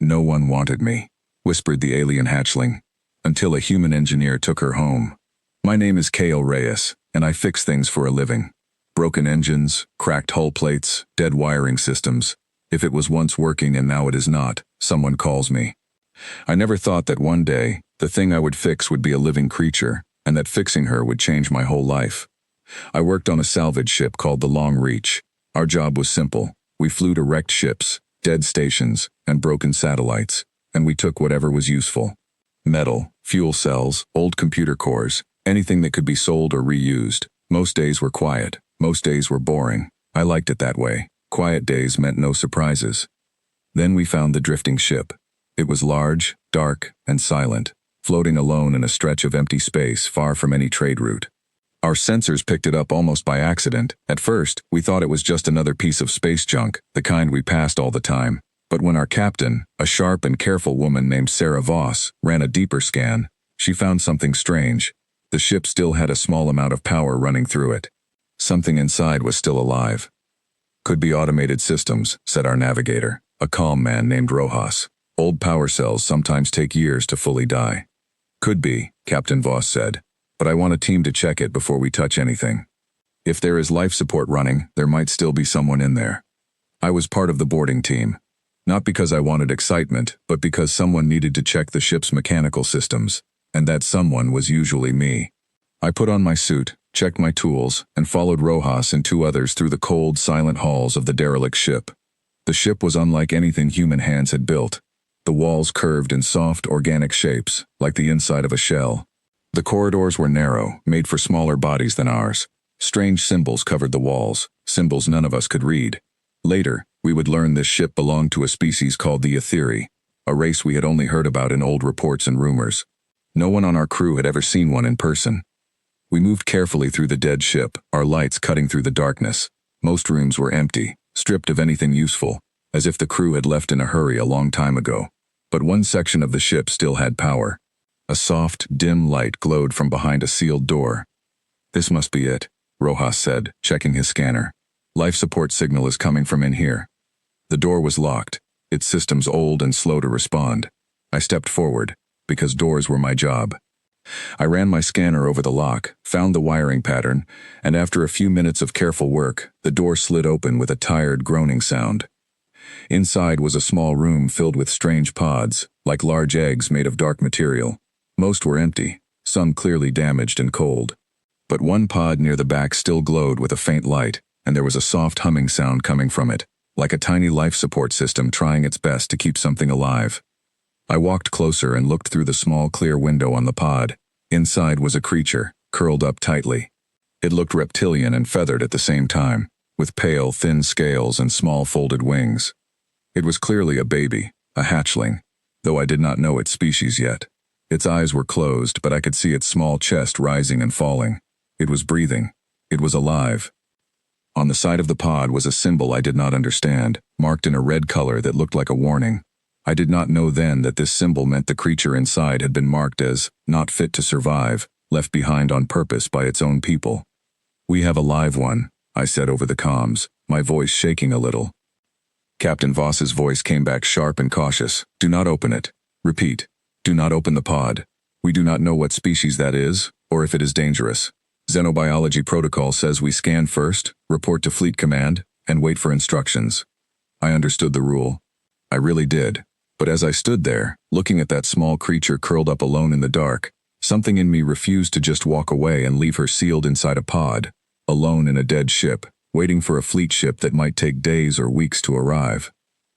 No one wanted me, whispered the alien hatchling, until a human engineer took her home. My name is Kale Reyes, and I fix things for a living. Broken engines, cracked hull plates, dead wiring systems. If it was once working and now it is not, someone calls me. I never thought that one day, the thing I would fix would be a living creature, and that fixing her would change my whole life. I worked on a salvage ship called the Long Reach. Our job was simple. We flew to wrecked ships, dead stations, and broken satellites, and we took whatever was useful. Metal, fuel cells, old computer cores, anything that could be sold or reused. Most days were quiet. Most days were boring. I liked it that way. Quiet days meant no surprises. Then we found the drifting ship. It was large, dark, and silent, floating alone in a stretch of empty space far from any trade route. Our sensors picked it up almost by accident. At first, we thought it was just another piece of space junk, the kind we passed all the time. But when our captain, a sharp and careful woman named Sarah Voss, ran a deeper scan, she found something strange. The ship still had a small amount of power running through it. Something inside was still alive. Could be automated systems, said our navigator, a calm man named Rojas. Old power cells sometimes take years to fully die. Could be, Captain Voss said, but I want a team to check it before we touch anything. If there is life support running, there might still be someone in there. I was part of the boarding team. Not because I wanted excitement, but because someone needed to check the ship's mechanical systems, and that someone was usually me. I put on my suit, checked my tools, and followed Rojas and two others through the cold, silent halls of the derelict ship. The ship was unlike anything human hands had built. The walls curved in soft, organic shapes, like the inside of a shell. The corridors were narrow, made for smaller bodies than ours. Strange symbols covered the walls, symbols none of us could read. Later, we would learn this ship belonged to a species called the Etheri, a race we had only heard about in old reports and rumors. No one on our crew had ever seen one in person. We moved carefully through the dead ship, our lights cutting through the darkness. Most rooms were empty, stripped of anything useful, as if the crew had left in a hurry a long time ago. But one section of the ship still had power. A soft, dim light glowed from behind a sealed door. This must be it, Rojas said, checking his scanner. Life support signal is coming from in here. The door was locked, its systems old and slow to respond. I stepped forward, because doors were my job. I ran my scanner over the lock, found the wiring pattern, and after a few minutes of careful work, the door slid open with a tired, groaning sound. Inside was a small room filled with strange pods, like large eggs made of dark material. Most were empty, some clearly damaged and cold. But one pod near the back still glowed with a faint light, and there was a soft humming sound coming from it, like a tiny life support system trying its best to keep something alive. I walked closer and looked through the small clear window on the pod. Inside was a creature, curled up tightly. It looked reptilian and feathered at the same time, with pale, thin scales and small folded wings. It was clearly a baby, a hatchling, though I did not know its species yet. Its eyes were closed, but I could see its small chest rising and falling. It was breathing. It was alive. On the side of the pod was a symbol I did not understand, marked in a red color that looked like a warning. I did not know then that this symbol meant the creature inside had been marked as not fit to survive, left behind on purpose by its own people. "We have a live one," I said over the comms, my voice shaking a little. Captain Voss's voice came back sharp and cautious. "Do not open it. Repeat. Do not open the pod. We do not know what species that is, or if it is dangerous. Xenobiology protocol says we scan first, report to Fleet Command, and wait for instructions." I understood the rule. I really did. But as I stood there, looking at that small creature curled up alone in the dark, something in me refused to just walk away and leave her sealed inside a pod, alone in a dead ship, waiting for a fleet ship that might take days or weeks to arrive.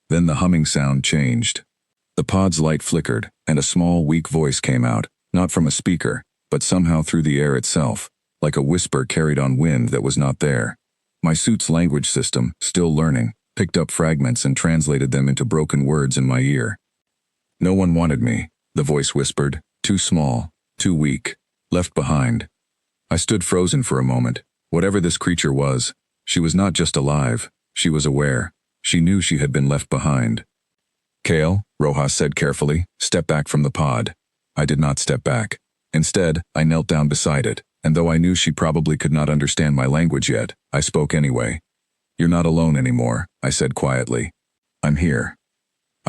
Then the humming sound changed. The pod's light flickered, and a small, weak voice came out, not from a speaker, but somehow through the air itself, like a whisper carried on wind that was not there. My suit's language system, still learning, picked up fragments and translated them into broken words in my ear. "No one wanted me," the voice whispered, "too small, too weak, left behind." I stood frozen for a moment. Whatever this creature was, she was not just alive, she was aware. She knew she had been left behind. "Kale," Rojas said carefully, "step back from the pod." I did not step back. Instead, I knelt down beside it, and though I knew she probably could not understand my language yet, I spoke anyway. "You're not alone anymore," I said quietly. "I'm here."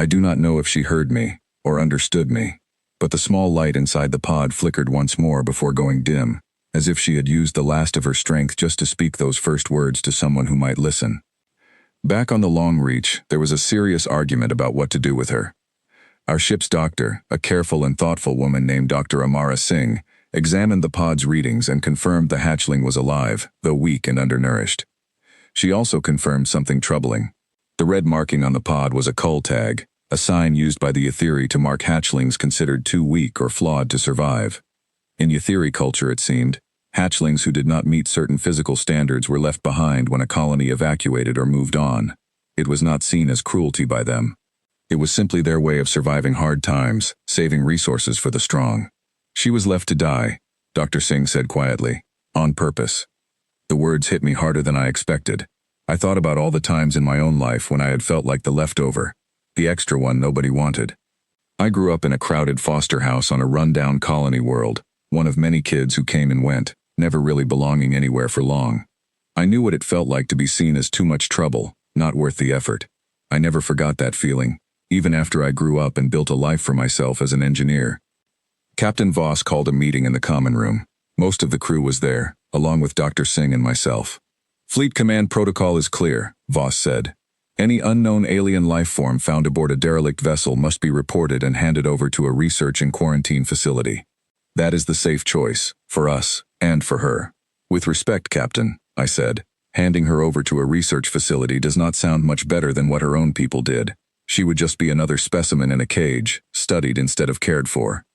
I do not know if she heard me or understood me, but the small light inside the pod flickered once more before going dim, as if she had used the last of her strength just to speak those first words to someone who might listen. Back on the Long Reach, there was a serious argument about what to do with her. Our ship's doctor, a careful and thoughtful woman named Dr. Amara Singh, examined the pod's readings and confirmed the hatchling was alive, though weak and undernourished. She also confirmed something troubling. The red marking on the pod was a cull tag, a sign used by the Etheri to mark hatchlings considered too weak or flawed to survive. In Etheri culture, it seemed, hatchlings who did not meet certain physical standards were left behind when a colony evacuated or moved on. It was not seen as cruelty by them. It was simply their way of surviving hard times, saving resources for the strong. She was left to die, Dr. Singh said quietly, on purpose. The words hit me harder than I expected. I thought about all the times in my own life when I had felt like the leftover, the extra one nobody wanted. I grew up in a crowded foster house on a run-down colony world, one of many kids who came and went, never really belonging anywhere for long. I knew what it felt like to be seen as too much trouble, not worth the effort. I never forgot that feeling, even after I grew up and built a life for myself as an engineer. Captain Voss called a meeting in the common room. Most of the crew was there, along with Dr. Singh and myself. Fleet Command protocol is clear, Voss said. Any unknown alien life form found aboard a derelict vessel must be reported and handed over to a research and quarantine facility. That is the safe choice, for us, and for her. With respect, Captain, I said. Handing her over to a research facility does not sound much better than what her own people did. She would just be another specimen in a cage, studied instead of cared for.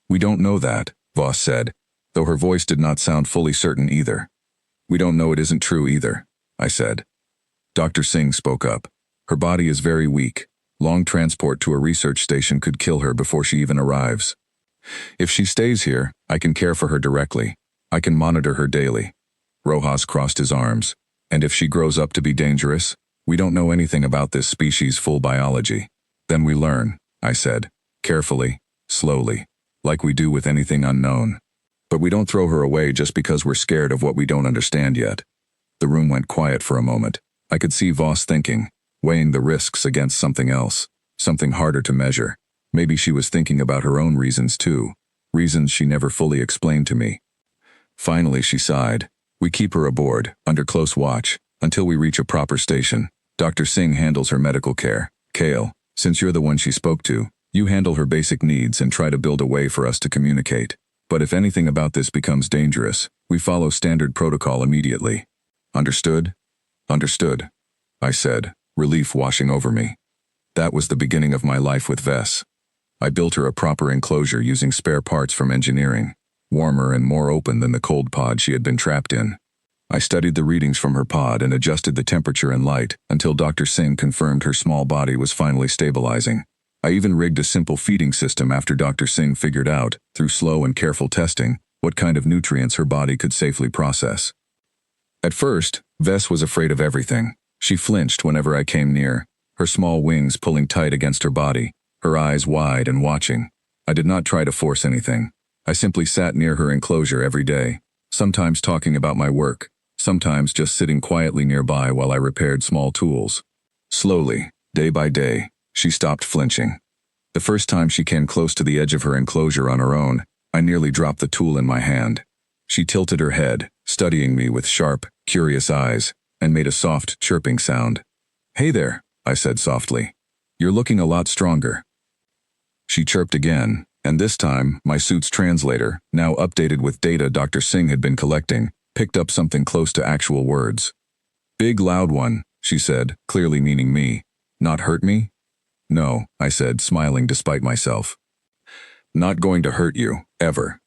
We don't know that, Voss said, though her voice did not sound fully certain either. We don't know it isn't true either, I said. Dr. Singh spoke up. Her body is very weak. Long transport to a research station could kill her before she even arrives. If she stays here, I can care for her directly. I can monitor her daily. Rojas crossed his arms. And if she grows up to be dangerous? We don't know anything about this species' full biology. Then we learn, I said, carefully, slowly, like we do with anything unknown. But we don't throw her away just because we're scared of what we don't understand yet. The room went quiet for a moment. I could see Voss thinking, weighing the risks against something else, something harder to measure. Maybe she was thinking about her own reasons too, reasons she never fully explained to me. Finally she sighed. We keep her aboard, under close watch, until we reach a proper station. Dr. Singh handles her medical care. Kale, since you're the one she spoke to, you handle her basic needs and try to build a way for us to communicate. But if anything about this becomes dangerous, we follow standard protocol immediately. Understood? Understood, I said, relief washing over me. That was the beginning of my life with Vess. I built her a proper enclosure using spare parts from engineering, warmer and more open than the cold pod she had been trapped in. I studied the readings from her pod and adjusted the temperature and light until Dr. Singh confirmed her small body was finally stabilizing. I even rigged a simple feeding system after Dr. Singh figured out, through slow and careful testing, what kind of nutrients her body could safely process. At first, Vess was afraid of everything. She flinched whenever I came near, her small wings pulling tight against her body, her eyes wide and watching. I did not try to force anything. I simply sat near her enclosure every day, sometimes talking about my work, sometimes just sitting quietly nearby while I repaired small tools. Slowly, day by day, she stopped flinching. The first time she came close to the edge of her enclosure on her own, I nearly dropped the tool in my hand. She tilted her head, studying me with sharp, curious eyes, and made a soft, chirping sound. "Hey there," I said softly. "You're looking a lot stronger." She chirped again, and this time, my suit's translator, now updated with data Dr. Singh had been collecting, picked up something close to actual words. "Big loud one," she said, clearly meaning me. "Not hurt me?" "No," I said, smiling despite myself. "Not going to hurt you, ever."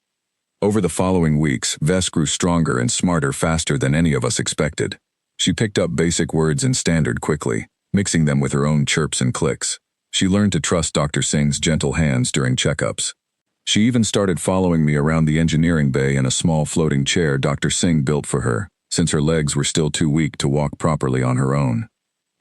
Over the following weeks, Vess grew stronger and smarter faster than any of us expected. She picked up basic words in standard quickly, mixing them with her own chirps and clicks. She learned to trust Dr. Singh's gentle hands during checkups. She even started following me around the engineering bay in a small floating chair Dr. Singh built for her, since her legs were still too weak to walk properly on her own.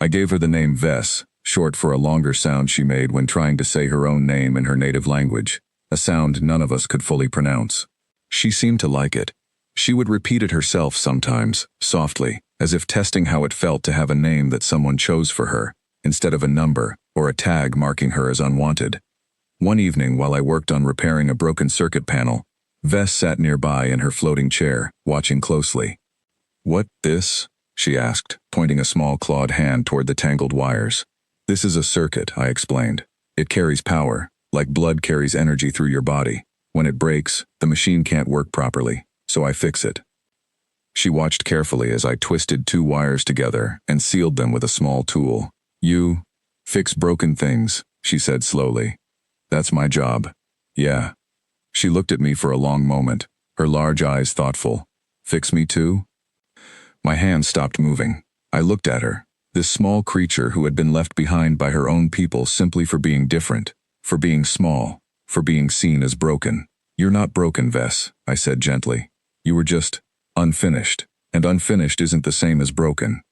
I gave her the name Vess, short for a longer sound she made when trying to say her own name in her native language, a sound none of us could fully pronounce. She seemed to like it. She would repeat it herself sometimes, softly, as if testing how it felt to have a name that someone chose for her, instead of a number or a tag marking her as unwanted. One evening while I worked on repairing a broken circuit panel, Vess sat nearby in her floating chair, watching closely. "What, this?" she asked, pointing a small clawed hand toward the tangled wires. "This is a circuit," I explained. "It carries power, like blood carries energy through your body. When it breaks, the machine can't work properly, so I fix it." She watched carefully as I twisted 2 wires together and sealed them with a small tool. "You fix broken things," she said slowly. "That's my job." "Yeah." She looked at me for a long moment, her large eyes thoughtful. "Fix me too?" My hand stopped moving. I looked at her, this small creature who had been left behind by her own people simply for being different, for being small, for being seen as broken. "You're not broken, Vess," I said gently. "You were just unfinished, and unfinished isn't the same as broken.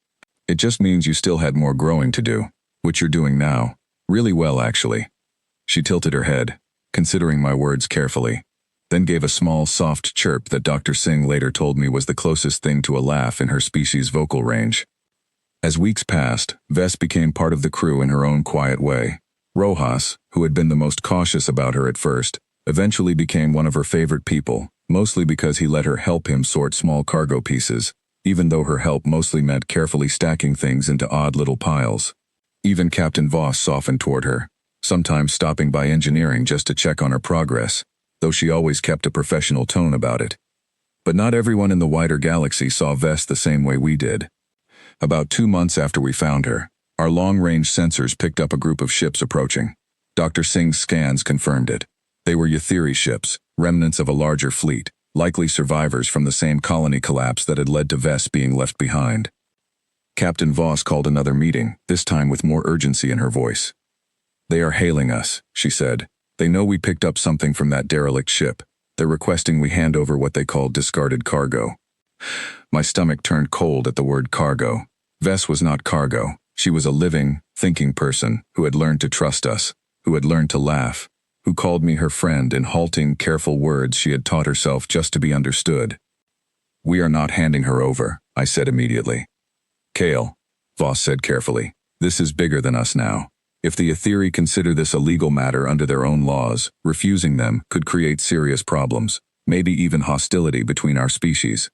It just means you still had more growing to do, which you're doing now. Really well, actually." She tilted her head, considering my words carefully, then gave a small, soft chirp that Dr. Singh later told me was the closest thing to a laugh in her species' vocal range. As weeks passed, Vess became part of the crew in her own quiet way. Rojas, who had been the most cautious about her at first, eventually became one of her favorite people, mostly because he let her help him sort small cargo pieces, even though her help mostly meant carefully stacking things into odd little piles. Even Captain Voss softened toward her, sometimes stopping by engineering just to check on her progress, though she always kept a professional tone about it. But not everyone in the wider galaxy saw Vess the same way we did. About 2 months after we found her, our long-range sensors picked up a group of ships approaching. Dr. Singh's scans confirmed it. They were Yathiri ships, remnants of a larger fleet, likely survivors from the same colony collapse that had led to Vess being left behind. Captain Voss called another meeting, this time with more urgency in her voice. "They are hailing us," she said. "They know we picked up something from that derelict ship. They're requesting we hand over what they call discarded cargo." My stomach turned cold at the word cargo. Vess was not cargo. She was a living, thinking person who had learned to trust us, who had learned to laugh, who called me her friend in halting, careful words she had taught herself just to be understood. "We are not handing her over," I said immediately. "Kale," Voss said carefully, "this is bigger than us now. If the Yathiri consider this a legal matter under their own laws, refusing them could create serious problems, maybe even hostility between our species."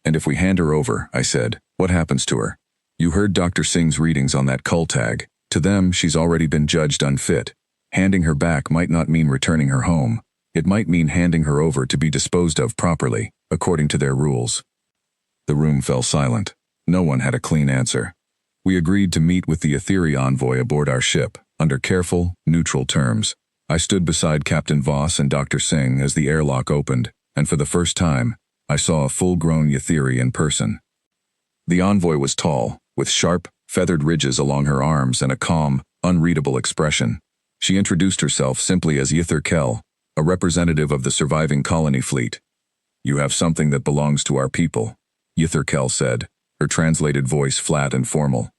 "And if we hand her over," I said, "what happens to her? You heard Dr. Singh's readings on that cull tag. To them, she's already been judged unfit. Handing her back might not mean returning her home. It might mean handing her over to be disposed of properly, according to their rules." The room fell silent. No one had a clean answer. We agreed to meet with the Yathiri envoy aboard our ship, under careful, neutral terms. I stood beside Captain Voss and Dr. Singh as the airlock opened, and for the first time, I saw a full-grown Yathiri in person. The envoy was tall, with sharp, feathered ridges along her arms and a calm, unreadable expression. She introduced herself simply as Yither Kel, a representative of the surviving colony fleet. "You have something that belongs to our people," Yither Kel said, her translated voice flat and formal.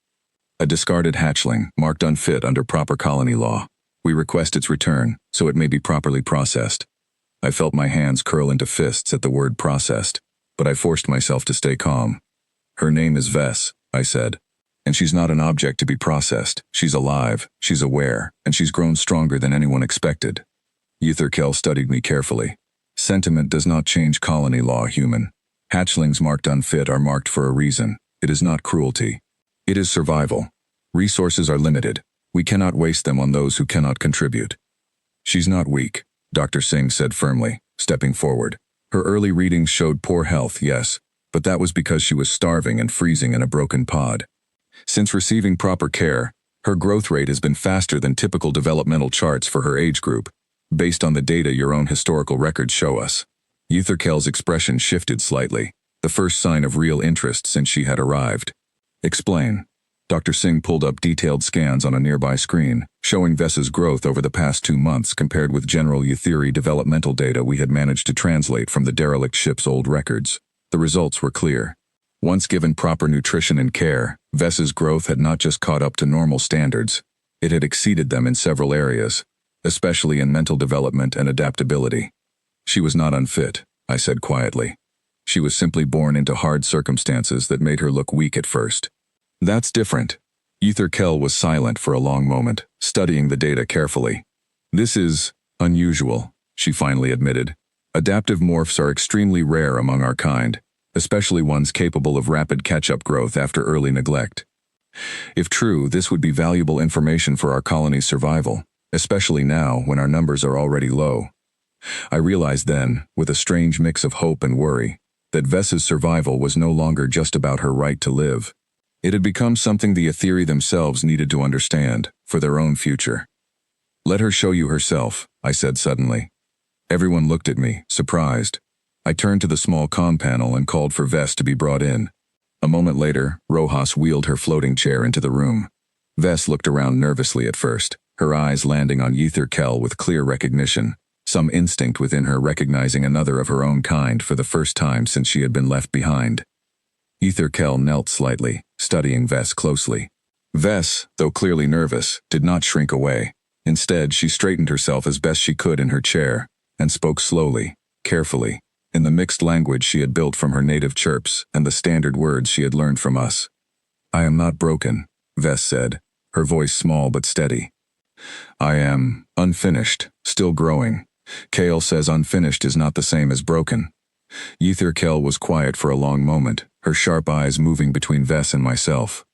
"A discarded hatchling, marked unfit under proper colony law. We request its return, so it may be properly processed." I felt my hands curl into fists at the word processed, but I forced myself to stay calm. "Her name is Vess," I said. "And she's not an object to be processed. She's alive, she's aware, and she's grown stronger than anyone expected." Yither Kel studied me carefully. "Sentiment does not change colony law, human. Hatchlings marked unfit are marked for a reason. It is not cruelty. It is survival. Resources are limited. We cannot waste them on those who cannot contribute." "She's not weak," Dr. Singh said firmly, stepping forward. "Her early readings showed poor health, yes, but that was because she was starving and freezing in a broken pod. Since receiving proper care, her growth rate has been faster than typical developmental charts for her age group, based on the data your own historical records show us." Yither Kel's expression shifted slightly, the first sign of real interest since she had arrived. "Explain." Dr. Singh pulled up detailed scans on a nearby screen, showing Vess's growth over the past 2 months compared with general Yathiri developmental data we had managed to translate from the derelict ship's old records. The results were clear. Once given proper nutrition and care, Vess's growth had not just caught up to normal standards, it had exceeded them in several areas, especially in mental development and adaptability. "She was not unfit," I said quietly. "She was simply born into hard circumstances that made her look weak at first." "That's different." Ether Kell was silent for a long moment, studying the data carefully. This is unusual, she finally admitted. Adaptive morphs are extremely rare among our kind, especially ones capable of rapid catch-up growth after early neglect. If true, this would be valuable information for our colony's survival, especially now when our numbers are already low. I realized then, with a strange mix of hope and worry, that Vess's survival was no longer just about her right to live. It had become something the Aetheri themselves needed to understand, for their own future. "Let her show you herself," I said suddenly. Everyone looked at me, surprised. I turned to the small comm panel and called for Vess to be brought in. A moment later, Rojas wheeled her floating chair into the room. Vess looked around nervously at first, her eyes landing on Ether Kell with clear recognition, some instinct within her recognizing another of her own kind for the first time since she had been left behind. Ether Kell knelt slightly, studying Vess closely. Vess, though clearly nervous, did not shrink away. Instead, she straightened herself as best she could in her chair, and spoke slowly, carefully, in the mixed language she had built from her native chirps and the standard words she had learned from us. "I am not broken," Vess said, her voice small but steady. "I am unfinished, still growing. Kale says unfinished is not the same as broken." Ether Kell was quiet for a long moment, her sharp eyes moving between Vess and myself.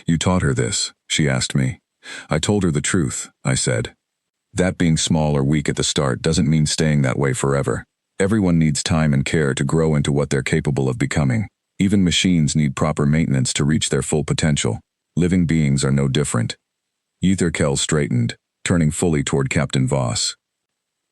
"You taught her this?" she asked me. I told her the truth, I said. "That being small or weak at the start doesn't mean staying that way forever. Everyone needs time and care to grow into what they're capable of becoming. Even machines need proper maintenance to reach their full potential. Living beings are no different." Ether Kell straightened, turning fully toward Captain Voss.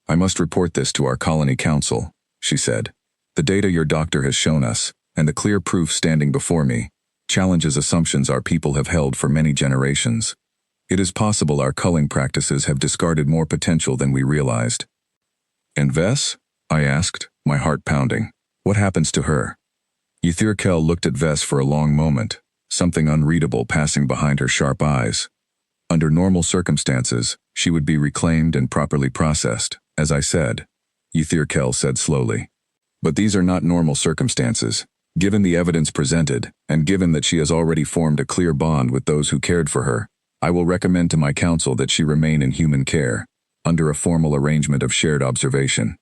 "I must report this to our colony council," she said. "The data your doctor has shown us, and the clear proof standing before me, challenges assumptions our people have held for many generations. It is possible our culling practices have discarded more potential than we realized." "And Vess?" I asked, my heart pounding. "What happens to her?" Ether Kell looked at Vess for a long moment, something unreadable passing behind her sharp eyes. "Under normal circumstances, she would be reclaimed and properly processed, as I said," Ether Kell said slowly. "But these are not normal circumstances. Given the evidence presented, and given that she has already formed a clear bond with those who cared for her, I will recommend to my council that she remain in human care, under a formal arrangement of shared observation.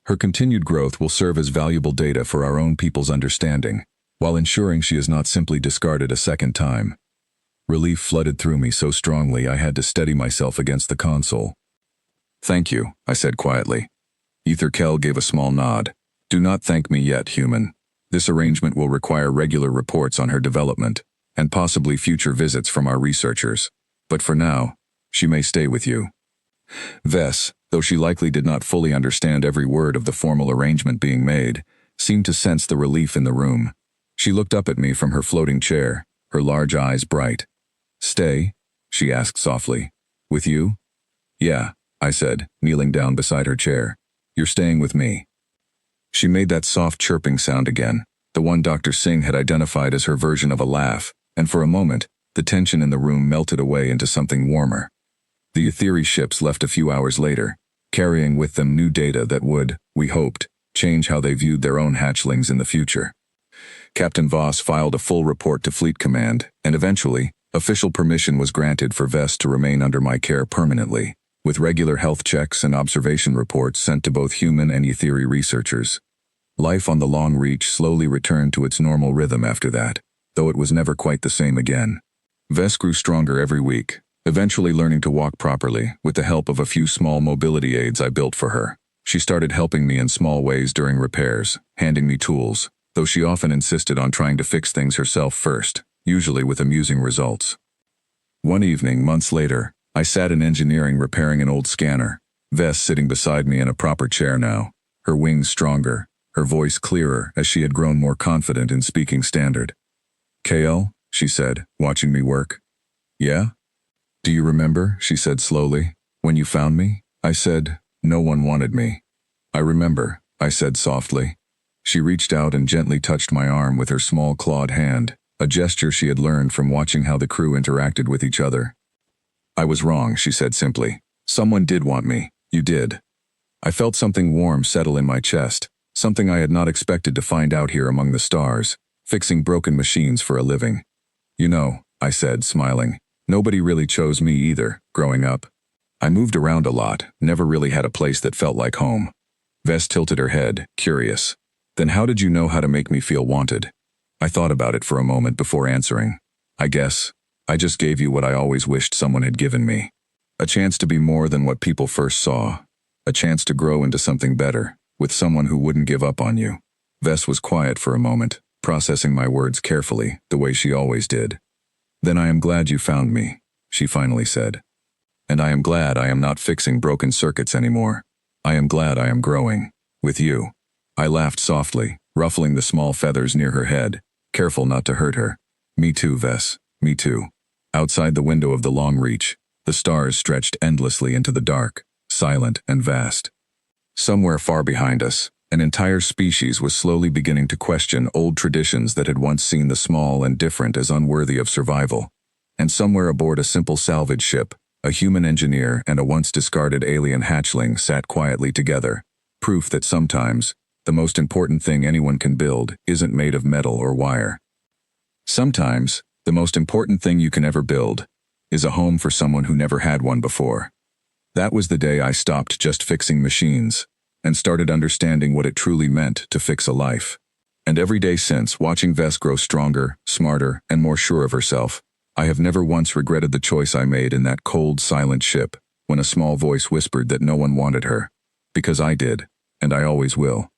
Her continued growth will serve as valuable data for our own people's understanding, while ensuring she is not simply discarded a second time." Relief flooded through me so strongly I had to steady myself against the console. "Thank you," I said quietly. Ether Kell gave a small nod. "Do not thank me yet, human. This arrangement will require regular reports on her development, and possibly future visits from our researchers. But for now, she may stay with you." Vess, though she likely did not fully understand every word of the formal arrangement being made, seemed to sense the relief in the room. She looked up at me from her floating chair, her large eyes bright. "Stay?" she asked softly. "With you?" "Yeah," I said, kneeling down beside her chair. "You're staying with me." She made that soft chirping sound again, the one Dr. Singh had identified as her version of a laugh, and for a moment, the tension in the room melted away into something warmer. The Aetheri ships left a few hours later, carrying with them new data that would, we hoped, change how they viewed their own hatchlings in the future. Captain Voss filed a full report to Fleet Command, and eventually, official permission was granted for Vess to remain under my care permanently, with regular health checks and observation reports sent to both human and Aetheri researchers. Life on the Long Reach slowly returned to its normal rhythm after that, though it was never quite the same again. Vess grew stronger every week, eventually learning to walk properly with the help of a few small mobility aids I built for her. She started helping me in small ways during repairs, handing me tools, though she often insisted on trying to fix things herself first, usually with amusing results. One evening, months later, I sat in engineering repairing an old scanner, Vess sitting beside me in a proper chair now, her wings stronger, her voice clearer as she had grown more confident in speaking standard. "KL," she said, watching me work. "Yeah?" "Do you remember," she said slowly, "when you found me?" I said, "No one wanted me." "I remember," I said softly. She reached out and gently touched my arm with her small clawed hand, a gesture she had learned from watching how the crew interacted with each other. "I was wrong," she said simply. "Someone did want me. You did." I felt something warm settle in my chest, something I had not expected to find out here among the stars, fixing broken machines for a living. "You know," I said, smiling, Nobody really chose me either, growing up. I moved around a lot, never really had a place that felt like home. Vess tilted her head, curious. Then how did you know how to make me feel wanted? I thought about it for a moment before answering. I guess, I just gave you what I always wished someone had given me. A chance to be more than what people first saw. A chance to grow into something better, with someone who wouldn't give up on you. Vess was quiet for a moment, processing my words carefully, the way she always did. Then I am glad you found me, she finally said. And I am glad I am not fixing broken circuits anymore. I am glad I am growing. With you. I laughed softly, ruffling the small feathers near her head, careful not to hurt her. Me too, Vess. Me too. Outside the window of the long reach, the stars stretched endlessly into the dark, silent and vast. Somewhere far behind us, an entire species was slowly beginning to question old traditions that had once seen the small and different as unworthy of survival. And somewhere aboard a simple salvage ship, a human engineer and a once discarded alien hatchling sat quietly together, proof that sometimes, the most important thing anyone can build isn't made of metal or wire. Sometimes, the most important thing you can ever build is a home for someone who never had one before. That was the day I stopped just fixing machines and started understanding what it truly meant to fix a life. And every day since, watching Vess grow stronger, smarter, and more sure of herself, I have never once regretted the choice I made in that cold, silent ship when a small voice whispered that no one wanted her. Because I did, and I always will.